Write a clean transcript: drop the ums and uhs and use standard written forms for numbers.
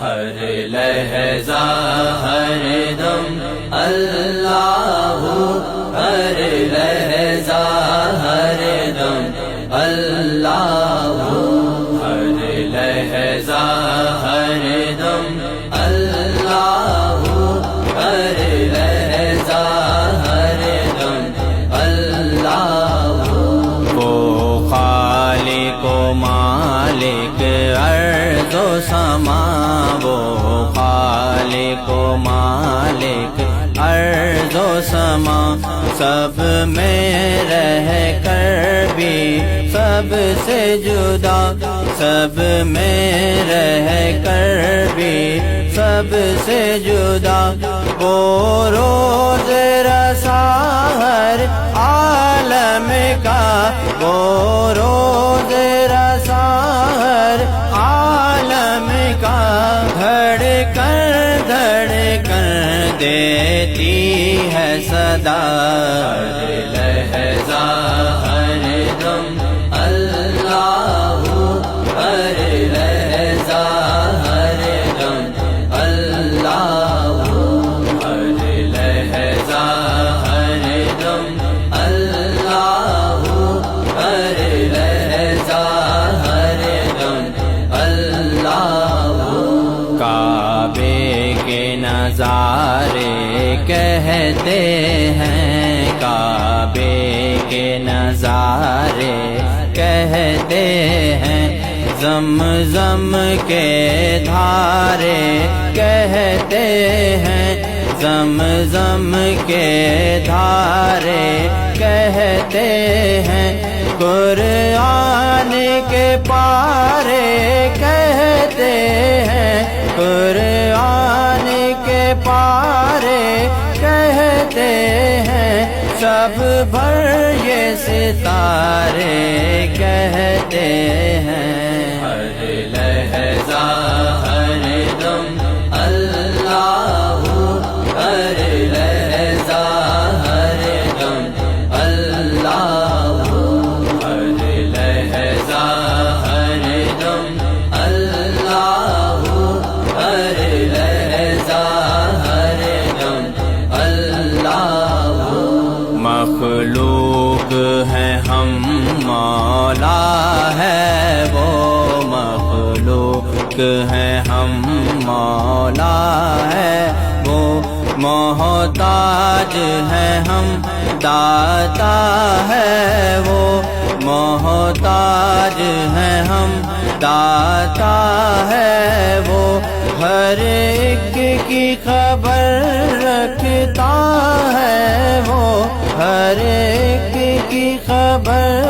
ہر لہجہ ہر دم اللہ، ہر لہجہ ہر دم اللہ، ہر لہجہ ہر دم اللہ، ہر لہجہ ہر دم اللہ۔ وہ خالق و مالک ارض و سما، وہ خالق و مالک ارض و سما، سب میں رہ کر بھی سب سے جدا، سب میں رہ کر بھی سب سے جدا، وہ روز رسا ہر عالم کا، وہ روز رسا ہر عالم کا، دھڑکن دیتی ہے صدا، ہر لہجہ ہر دم اللہ، ہر لہجہ ہر دم اللہ، ہر لہجہ ہر دم اللہ، ہر لہجہ ہر دم اللہ۔ کعبے کے نظارے کہتے ہیں، کعبے کے نظارے کہتے ہیں، زمزم کے دھارے کہتے ہیں، زمزم کے دھارے کہتے ہیں، قرآن کے پارے کہتے ہیں، قرآن کے پارے کہتے ہیں، سب بھر یہ ستارے کہتے ہیں، ہر لہجہ ہر دم اللہ، ہر لہجہ ہر دم اللہ، ہر لہجہ ہر دم اللہ، ہر لہجہ ہر دم اللہ۔ مخلوق ہے ہم، مولا ہے وہ، مخلوق ہے ہم، مولا ہے وہ، محتاج ہے ہم، داتا ہے وہ، محتاج ہے ہم، داتا ہے وہ، ہر ایک کی خبر رکھتا ہے وہ، ہر ایک کی خبر